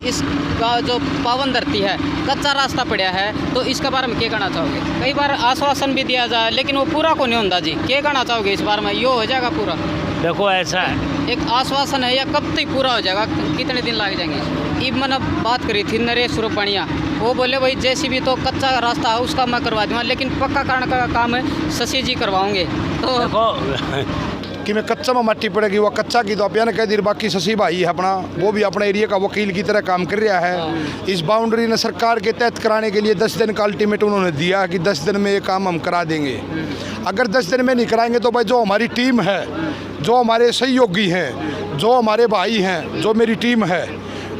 इसका जो पावन धरती है, कच्चा रास्ता पड़ा है, तो इसके बारे में क्या कहना चाहोगे? कई बार आश्वासन भी दिया जाए लेकिन वो पूरा को नहीं होता जी, क्या कहना चाहोगे इस बारे में? यो हो जाएगा पूरा? देखो ऐसा है, एक आश्वासन है या कब तक पूरा हो जाएगा, कितने दिन लग जाएंगे? इब मैंने बात करी थी नरेश सुरपणिया, वो बोले भाई जैसे भी तो कच्चा रास्ता है उसका मैं करवा दूँगा, लेकिन पक्का कारण का काम है शशि जी करवाओगे। तो देखो कि मैं कच्चा में मट्टी पड़ेगी वो कच्चा की तो आप कह दी। बाकी शशि भाई है अपना, वो भी अपने एरिया का वकील की तरह काम कर रहा है। इस बाउंड्री ने सरकार के तहत कराने के लिए 10 दिन का अल्टीमेट उन्होंने दिया कि 10 दिन में ये काम हम करा देंगे। अगर 10 दिन में नहीं कराएंगे तो भाई जो हमारी टीम है, जो हमारे सहयोगी हैं, जो हमारे भाई हैं, जो मेरी टीम है,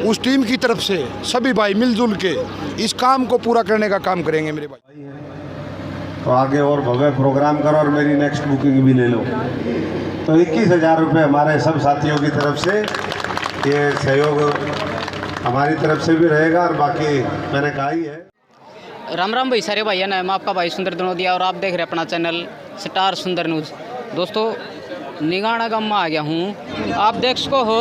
उस टीम की तरफ से सभी भाई मिलजुल के इस काम को पूरा करने का काम करेंगे मेरे भाई। तो आगे और भव्य प्रोग्राम करो और मेरी नेक्स्ट बुकिंग भी ले लो। तो 21,000 रुपये हमारे सब साथियों की तरफ से ये सहयोग हमारी तरफ से भी रहेगा और बाकी मैंने कहा ही है। राम राम भाई सारे भाई, मैं आपका भाई सुंदर दनोदिया और आप देख रहे हैं अपना चैनल स्टार सुंदर न्यूज़। दोस्तों निगाना गांव में आ गया हूँ। आप देख सको हो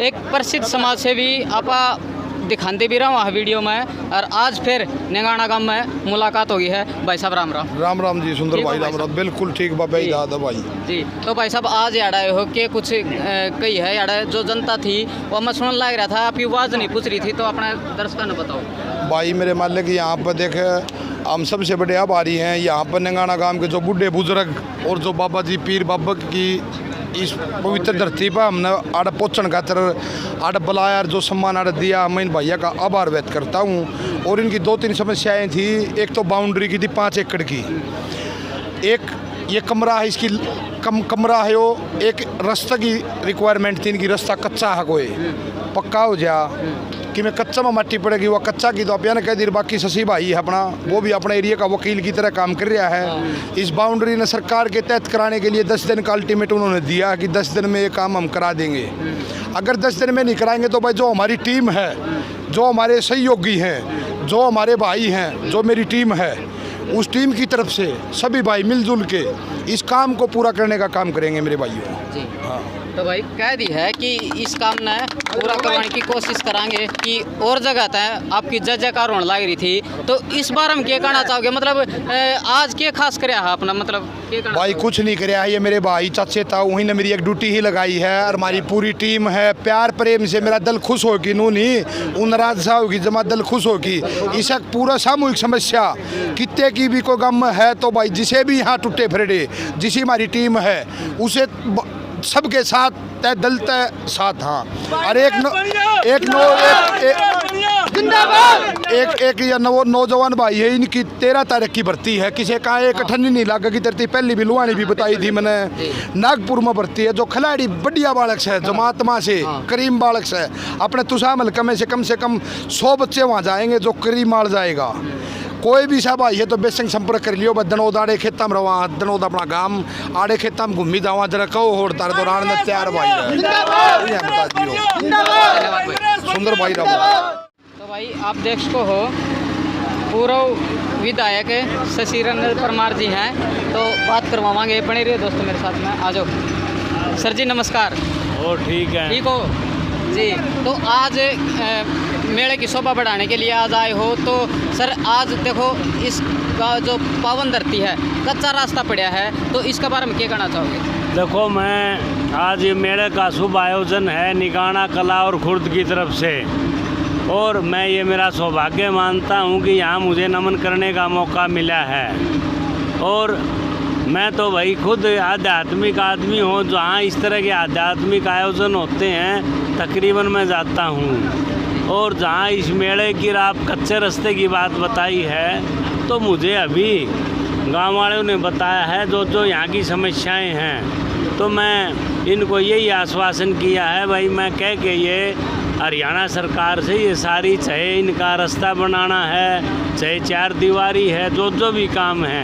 एक प्रसिद्ध समाज सेवी आपा दिखाते भी रहा हूँ वीडियो में, और आज फिर निगाना गांव में मुलाकात होगी है। भाई साहब राम राम। राम राम जी सुंदर भाई, राम राम। बिल्कुल ठीक भाई, दादा भाई जी। तो भाई साहब आज यार आए हो कि कुछ कही है यार, जो जनता थी वो मैं सुनने लग रहा था, आपकी आवाज़ नहीं पूछ रही थी, तो अपने दर्शकों ने बताओ। भाई मेरे मालिक यहाँ पर देखे हम सबसे बड़े आभारी हैं। यहाँ पर निगाना गांव के जो बूढ़े बुजुर्ग और जो बाबा जी पीर बाबा की इस पवित्र धरती पर हमने आड़ पहुँचने खातर आड़ बुलाया, जो सम्मान आड़ दिया, मैं इन भैया का आभार व्यक्त करता हूँ। और इनकी 2-3 समस्याएं थी। एक तो बाउंड्री की थी 5 एकड़ की, एक ये कमरा है, इसकी कमरा है वो, एक रास्ता की रिक्वायरमेंट थी इनकी, रास्ता कच्चा है, कोई पक्का हो जा कि मैं कच्चा में मट्टी पड़ेगी वो कच्चा की तो आप कह दी। बाकी शशि भाई है अपना, वो भी अपने एरिया का वकील की तरह काम कर रहा है। इस बाउंड्री ने सरकार के तहत कराने के लिए 10 दिन का अल्टीमेट उन्होंने दिया कि 10 दिन में ये काम हम करा देंगे। अगर 10 दिन में नहीं कराएंगे तो भाई जो हमारी टीम है, जो हमारे सहयोगी हैं, जो हमारे भाई हैं, जो मेरी टीम है, उस टीम की तरफ से सभी भाई मिलजुल के इस काम को पूरा करने का काम करेंगे मेरे भाइयों जी। हाँ तो भाई कह दी है कि इस काम ने पूरा करवाने की कोशिश कराएंगे कि और जगह तय आपकी जय जयकार होने लग रही थी, तो इस बारे में क्या कहना चाहोगे? मतलब आज क्या खास कराया है अपना, मतलब क्या भाई कुछ नहीं कराया है, ये मेरे भाई चाचे था, वहीं ने मेरी एक ड्यूटी ही लगाई है और हमारी पूरी टीम है। प्यार प्रेम से मेरा दिल खुश होगी, नू नहीं उन नाराज होगी, जमा दिल खुश होगी। इस पूरा सामूहिक समस्या कितने की भी कोई गम है तो भाई जिसे भी यहाँ टूटे फिरे, जिसी हमारी टीम है उसे सबके साथ तय दल तय साथ। हाँ और एक ये नौजवान भाई है, इनकी 13 तारीख की भर्ती है। किसी का एक अठन्नी नहीं लागेगी धरती, पहली भी लुहानी भी बताई थी मैंने, नागपुर में भर्ती है। जो खिलाड़ी बढ़िया बालक से जमातमा से करीम बालक से अपने तुषाम हल्का में से कम 100 बच्चे वहाँ जाएंगे जो करीम मार जाएगा। कोई भी साहब आई है तो बेसंग संपर्क कर लियो। दनोद आड़े खेता में रवा, दनोद अपना गांव आड़े खेता में घूमी जावा, जरा कहो होड़ता तो राण में तैयार भाई सुंदर भाई राम। तो भाई आप देख सको हो पूर्व विधायक शशि रंजन परमार जी हैं, तो बात करवाएंगे। बने रहिए दोस्तों मेरे साथ में, आ जाओ। सर जी नमस्कार। ओ ठीक है, ठीक हो जी। तो आज मेले की शोभा बढ़ाने के लिए आज आए हो, तो सर आज देखो इसका जो पावन धरती है, कच्चा रास्ता पड़ा है, तो इसके बारे में क्या कहना चाहोगे? देखो मैं आज ये मेले का शुभ आयोजन है निगाना कला और खुर्द की तरफ से, और मैं ये मेरा सौभाग्य मानता हूँ कि यहाँ मुझे नमन करने का मौका मिला है। और मैं तो भाई खुद आध्यात्मिक आदमी हूँ, जहाँ इस तरह के आध्यात्मिक आयोजन होते हैं तकरीबन मैं जाता हूँ। और जहाँ इस मेले की आप कच्चे रास्ते की बात बताई है, तो मुझे अभी गांव वालों ने बताया है जो यहाँ की समस्याएं हैं, तो मैं इनको यही आश्वासन किया है भाई मैं कह के ये हरियाणा सरकार से ये सारी, चाहे इनका रास्ता बनाना है, चाहे 4 दीवारी है, जो भी काम है,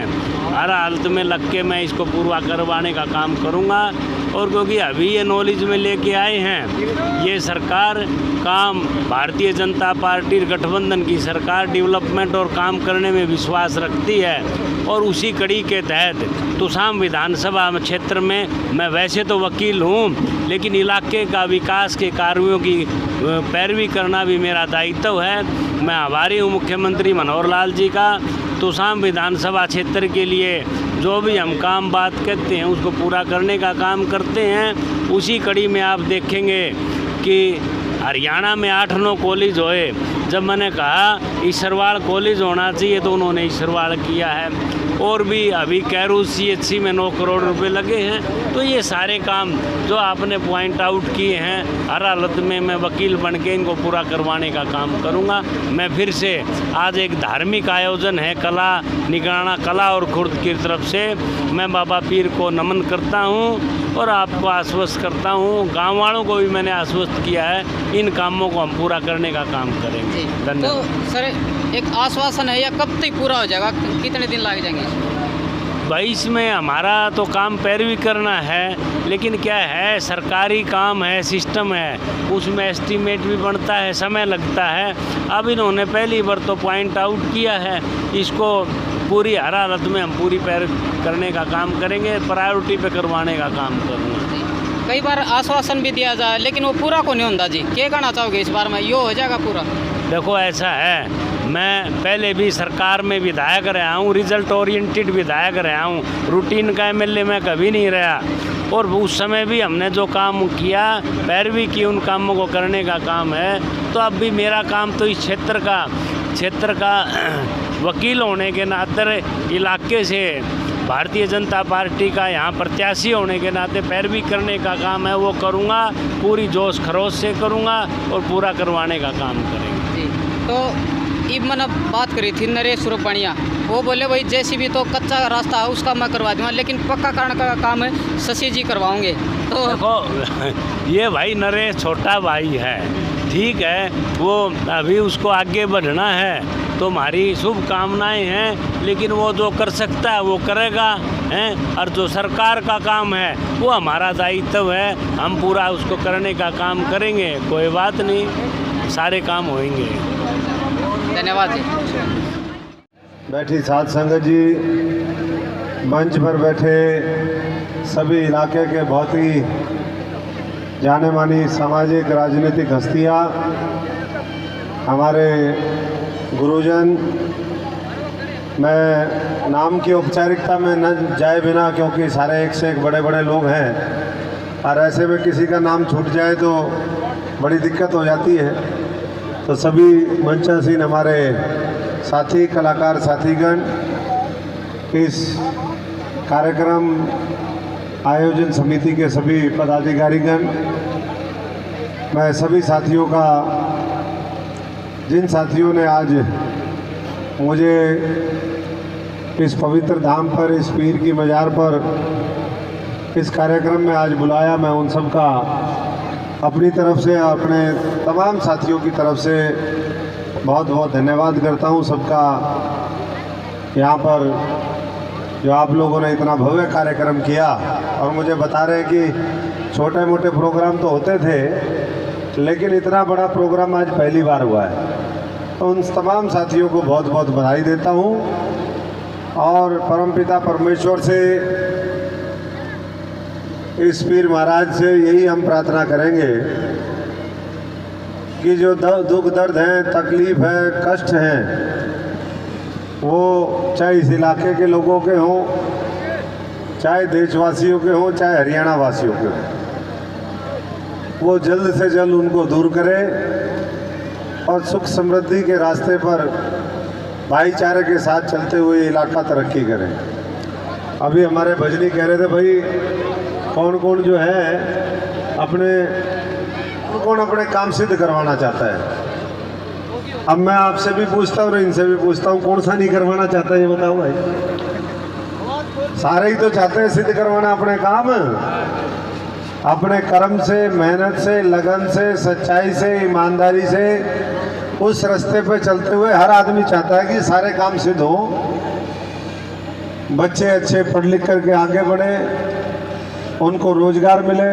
हर हालत में लग के मैं इसको पूरा करवाने का काम करूँगा। और क्योंकि अभी ये नॉलेज में लेके आए हैं, ये सरकार काम, भारतीय जनता पार्टी गठबंधन की सरकार डेवलपमेंट और काम करने में विश्वास रखती है। और उसी कड़ी के तहत तुसाम विधानसभा क्षेत्र में मैं वैसे तो वकील हूँ, लेकिन इलाके का विकास के कार्यों की पैरवी करना भी मेरा दायित्व है। मैं आभारी हूँ मुख्यमंत्री मनोहर लाल जी का। तुसाम विधानसभा क्षेत्र के लिए जो भी हम काम बात करते हैं उसको पूरा करने का काम करते हैं। उसी कड़ी में आप देखेंगे कि हरियाणा में 8-9 कॉलेज होए। जब मैंने कहा ईसरवाड़ कॉलेज होना चाहिए तो उन्होंने ईसरवाड़ किया है। और भी अभी कैरू CHC में 9 करोड़ रुपए लगे हैं। तो ये सारे काम जो आपने पॉइंट आउट किए हैं, हर हालत में मैं वकील बन के इनको पूरा करवाने का काम करूँगा। मैं फिर से आज एक धार्मिक आयोजन है कला निगराना कला और खुर्द की तरफ से मैं बाबा पीर को नमन करता हूँ और आपको आश्वस्त करता हूँ, गाँव वालों को भी मैंने आश्वस्त किया है, इन कामों को हम पूरा करने का काम करेंगे। धन्यवाद। तो सर एक आश्वासन है या कब तक पूरा हो जाएगा, कितने दिन लग जाएंगे? भाई इसमें हमारा तो काम पैरवी करना है, लेकिन क्या है सरकारी काम है, सिस्टम है, उसमें एस्टीमेट भी बनता है, समय लगता है। अब इन्होंने पहली बार तो पॉइंट आउट किया है, इसको पूरी हर हालत में हम पूरी पैर करने का काम करेंगे, प्रायोरिटी पे करवाने का काम करूँगा। कई बार आश्वासन भी दिया जाए लेकिन वो पूरा को नहीं होता जी, क्या कहना चाहोगे इस बार में, यो हो जाएगा पूरा? देखो ऐसा है, मैं पहले भी सरकार में विधायक रहा हूँ, रिजल्ट ओरिएंटेड विधायक रहा हूँ, रूटीन का MLA मैं कभी नहीं रहा। और उस समय भी हमने जो काम किया पैरवी की, उन कामों को करने का काम है। तो अब भी मेरा काम तो इस क्षेत्र का वकील होने के नाते, इलाके से भारतीय जनता पार्टी का यहाँ प्रत्याशी होने के नाते पैरवी करने का काम है, वो करूँगा, पूरी जोश खरोश से करूँगा और पूरा करवाने का काम करेंगे। जी, तो इब मैंने बात करी थी नरेश सुरपणिया, वो बोले भाई JCB तो कच्चा रास्ता है उसका मैं करवा दूँगा, लेकिन पक्का कारण का काम है शशि जी करवाओगे। तो देखो ये भाई नरेश छोटा भाई है, ठीक है, वो अभी उसको आगे बढ़ना है तो हमारी शुभकामनाएं हैं, लेकिन वो जो कर सकता है वो करेगा हैं। और जो सरकार का काम है वो हमारा दायित्व है, हम पूरा उसको करने का काम करेंगे, कोई बात नहीं, सारे काम होंगे। धन्यवाद जी। बैठी साध संगत जी, मंच पर बैठे सभी इलाके के बहुत ही जाने मानी सामाजिक राजनीतिक हस्तियाँ, हमारे गुरुजन, मैं नाम की औपचारिकता में न जाए बिना, क्योंकि सारे एक से एक बड़े बड़े लोग हैं और ऐसे में किसी का नाम छूट जाए तो बड़ी दिक्कत हो जाती है। तो सभी मंचासीन हमारे साथी कलाकार साथीगण, इस कार्यक्रम आयोजन समिति के सभी पदाधिकारीगण, मैं सभी साथियों का, जिन साथियों ने आज मुझे इस पवित्र धाम पर, इस पीर की मज़ार पर, इस कार्यक्रम में आज बुलाया, मैं उन सब का अपनी तरफ से, अपने तमाम साथियों की तरफ से बहुत बहुत धन्यवाद करता हूँ। सबका यहाँ पर जो आप लोगों ने इतना भव्य कार्यक्रम किया, और मुझे बता रहे हैं कि छोटे मोटे प्रोग्राम तो होते थे, लेकिन इतना बड़ा प्रोग्राम आज पहली बार हुआ है। तो उन तमाम साथियों को बहुत बहुत बधाई देता हूँ और परमपिता परमेश्वर से, इस पीर महाराज से यही हम प्रार्थना करेंगे कि जो दुख दर्द है, तकलीफ़ है, कष्ट हैं, वो चाहे इस इलाके के लोगों के हों, चाहे देशवासियों के हों, चाहे हरियाणा वासियों के हों, वो जल्द से जल्द उनको दूर करे और सुख समृद्धि के रास्ते पर भाईचारे के साथ चलते हुए इलाका तरक्की करे। अभी हमारे भजनी कह रहे थे भाई कौन कौन जो है कौन अपने काम सिद्ध करवाना चाहता है। अब मैं आपसे भी पूछता हूँ और इनसे भी पूछता हूँ, कौन सा नहीं करवाना चाहता है ये बताओ भाई। सारे ही तो चाहते हैं सिद्ध करवाना अपने काम, अपने कर्म से, मेहनत से, लगन से, सच्चाई से, ईमानदारी से, उस रास्ते पे चलते हुए हर आदमी चाहता है कि सारे काम सिद्ध हो, बच्चे अच्छे पढ़ लिख करके आगे बढ़े, उनको रोजगार मिले,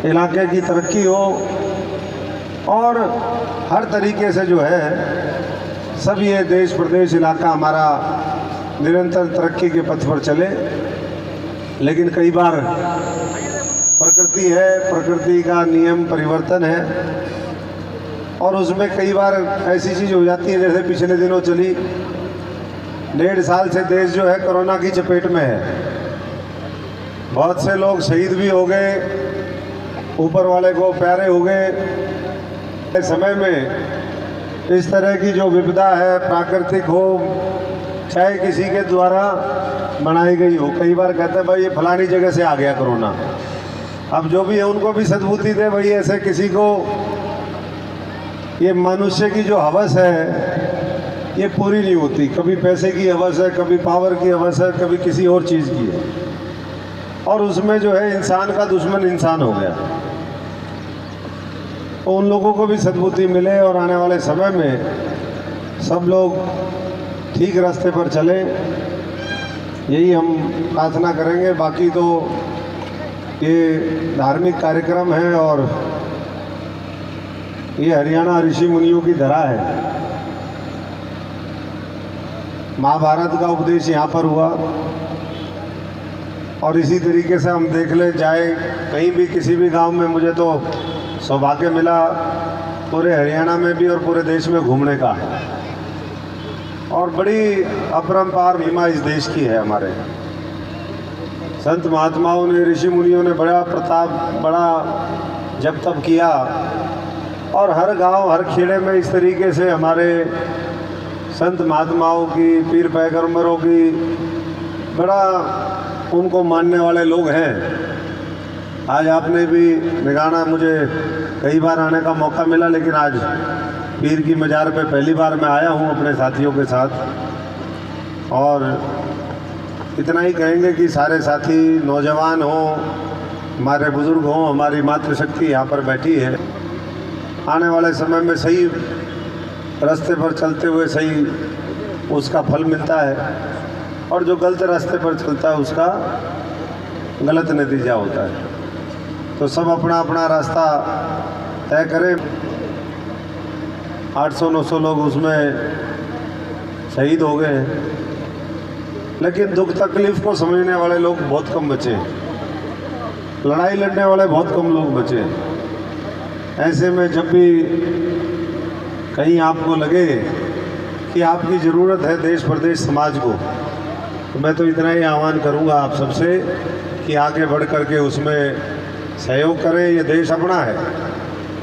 इलाके की तरक्की हो और हर तरीके से जो है सब ये देश प्रदेश इलाका हमारा निरंतर तरक्की के पथ पर चले। लेकिन कई बार प्रकृति है, प्रकृति का नियम परिवर्तन है और उसमें कई बार ऐसी चीज़ हो जाती है जैसे पिछले दिनों चली। 1.5 साल से देश जो है कोरोना की चपेट में है। बहुत से लोग शहीद भी हो गए, ऊपर वाले को प्यारे हो गए। इस समय में इस तरह की जो विपदा है, प्राकृतिक हो चाहे किसी के द्वारा बनाई गई हो, कई बार कहते हैं भाई ये फलानी जगह से आ गया कोरोना। अब जो भी है उनको भी सद्बुद्धि दे भाई, ऐसे किसी को ये मनुष्य की जो हवस है ये पूरी नहीं होती। कभी पैसे की हवस है, कभी पावर की हवस है, कभी किसी और चीज़ की है और उसमें जो है इंसान का दुश्मन इंसान हो गया। तो उन लोगों को भी सद्बुद्धि मिले और आने वाले समय में सब लोग ठीक रास्ते पर चले, यही हम प्रार्थना करेंगे। बाकी तो ये धार्मिक कार्यक्रम है और ये हरियाणा ऋषि मुनियों की धरा है। महाभारत का उपदेश यहाँ पर हुआ और इसी तरीके से हम देख ले जाए कहीं भी किसी भी गांव में, मुझे तो सौभाग्य मिला पूरे हरियाणा में भी और पूरे देश में घूमने का और बड़ी अपरंपार महिमा इस देश की है। हमारे संत महात्माओं ने, ऋषि मुनियों ने बड़ा प्रताप, बड़ा जप तप किया और हर गांव हर खेड़े में इस तरीके से हमारे संत महात्माओं की, पीर पैगंबरों की बड़ा उनको मानने वाले लोग हैं। आज आपने भी निगाना, मुझे कई बार आने का मौका मिला लेकिन आज पीर की मज़ार पे पहली बार मैं आया हूँ अपने साथियों के साथ। और इतना ही कहेंगे कि सारे साथी नौजवान हों, हमारे बुज़ुर्ग हों, हमारी मातृशक्ति यहाँ पर बैठी है। आने वाले समय में सही रास्ते पर चलते हुए सही उसका फल मिलता है और जो गलत रास्ते पर चलता है उसका गलत नतीजा होता है। तो सब अपना अपना रास्ता तय करें। 800-900 लोग उसमें शहीद हो गए हैं लेकिन दुख तकलीफ़ को समझने वाले लोग बहुत कम बचे हैं, लड़ाई लड़ने वाले बहुत कम लोग बचे हैं। ऐसे में जब भी कहीं आपको लगे कि आपकी ज़रूरत है देश प्रदेश समाज को, तो मैं तो इतना ही आह्वान करूंगा आप सबसे कि आगे बढ़ कर के उसमें सहयोग करें। ये देश अपना है,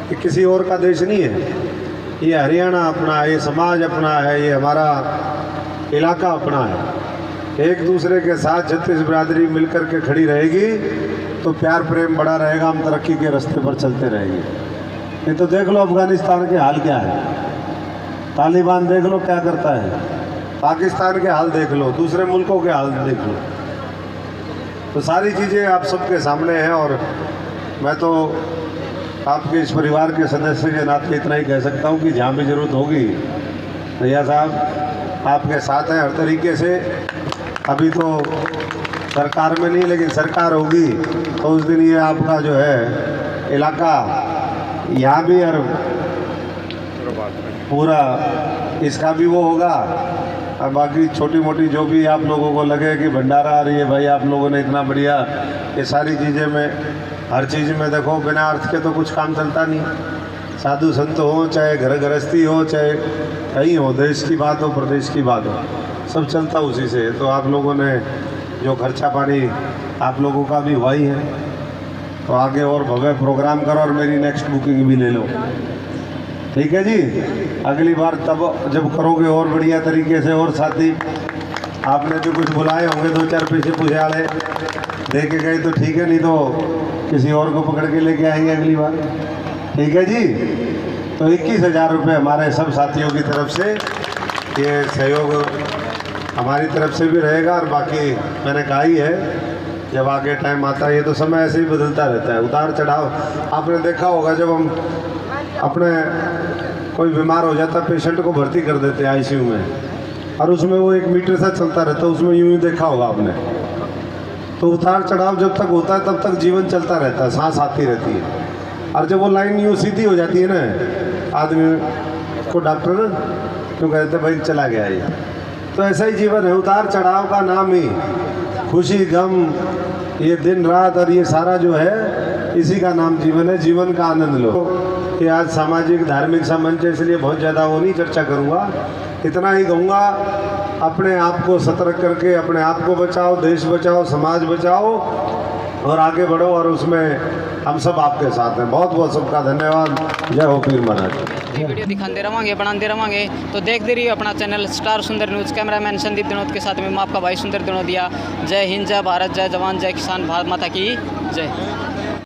ये किसी और का देश नहीं है। ये हरियाणा अपना है, ये समाज अपना है, ये हमारा इलाका अपना है। एक दूसरे के साथ छत्तीस बिरादरी मिलकर के खड़ी रहेगी तो प्यार प्रेम बड़ा रहेगा, हम तरक्की के रास्ते पर चलते रहेंगे। नहीं तो देख लो अफ़गानिस्तान के हाल क्या है, तालिबान देख लो क्या करता है, पाकिस्तान के हाल देख लो, दूसरे मुल्कों के हाल देख लो। तो सारी चीज़ें आप सबके सामने हैं और मैं तो आपके इस परिवार के सदस्य के नाते इतना ही कह सकता हूँ कि जहाँ भी ज़रूरत होगी भैया साहब आपके साथ हैं हर तरीके से। अभी तो सरकार में नहीं लेकिन सरकार होगी तो उस दिन ये आपका जो है इलाका यहाँ भी और पूरा इसका भी वो होगा। और बाकी छोटी मोटी जो भी आप लोगों को लगे कि भंडारा आ रही है, भाई आप लोगों ने इतना बढ़िया, ये सारी चीज़ें में हर चीज़ में देखो बिना अर्थ के तो कुछ काम चलता नहीं। साधु संत हो, चाहे घर गृहस्थी हो, चाहे कहीं हो, देश की बात हो, प्रदेश की बात हो, सब चलता उसी से। तो आप लोगों ने जो खर्चा पानी आप लोगों का भी हुआ ही है, तो आगे और भव्य प्रोग्राम करो और मेरी नेक्स्ट बुकिंग भी ले लो, ठीक है जी। अगली बार तब जब करोगे और बढ़िया तरीके से। और साथी आपने जो कुछ बुलाए होंगे 2-4 पैसे पूछे वाले दे के गए तो ठीक है, नहीं तो किसी और को पकड़ के लेके आएंगे अगली बार, ठीक है जी। तो 21,000 रुपये हमारे सब साथियों की तरफ से ये सहयोग हमारी तरफ से भी रहेगा। और बाकी मैंने कहा ही है जब आगे टाइम आता है, ये तो समय ऐसे ही बदलता रहता है, उतार चढ़ाव। आपने देखा होगा जब हम अपने कोई बीमार हो जाता पेशेंट को भर्ती कर देते हैं आईसीयू में और उसमें वो 1 मीटर सा चलता रहता है, उसमें यूँ ही देखा होगा आपने। तो उतार चढ़ाव जब तक होता है तब तक जीवन चलता रहता है, सांस आती रहती है। और जब वो लाइन यूँ सीधी हो जाती है ना, आदमी को डॉक्टर क्यों कहते भाई चला गया ये। तो ऐसा ही जीवन है, उतार चढ़ाव का नाम ही खुशी गम, ये दिन रात और ये सारा जो है इसी का नाम जीवन है। जीवन का आनंद लो। कि आज सामाजिक धार्मिक सा मंच है, इसलिए बहुत ज़्यादा वो नहीं चर्चा करूँगा, इतना ही कहूँगा अपने आप को सतर्क करके अपने आप को बचाओ, देश बचाओ, समाज बचाओ और आगे बढ़ो, और उसमें हम सब आपके साथ हैं। बहुत बहुत सबका धन्यवाद। जय हो पीर महाराज। ये वीडियो दिखाते रहेंगे, बनाते रहेंगे, तो देखते रहिए अपना चैनल स्टार सुंदर न्यूज़। कैमरामैन संदीप दिनोद के साथ में मैं आपका भाई सुंदर दिनोदिया। जय हिंद, जय भारत, जय जवान, जय किसान, भारत माता की जय।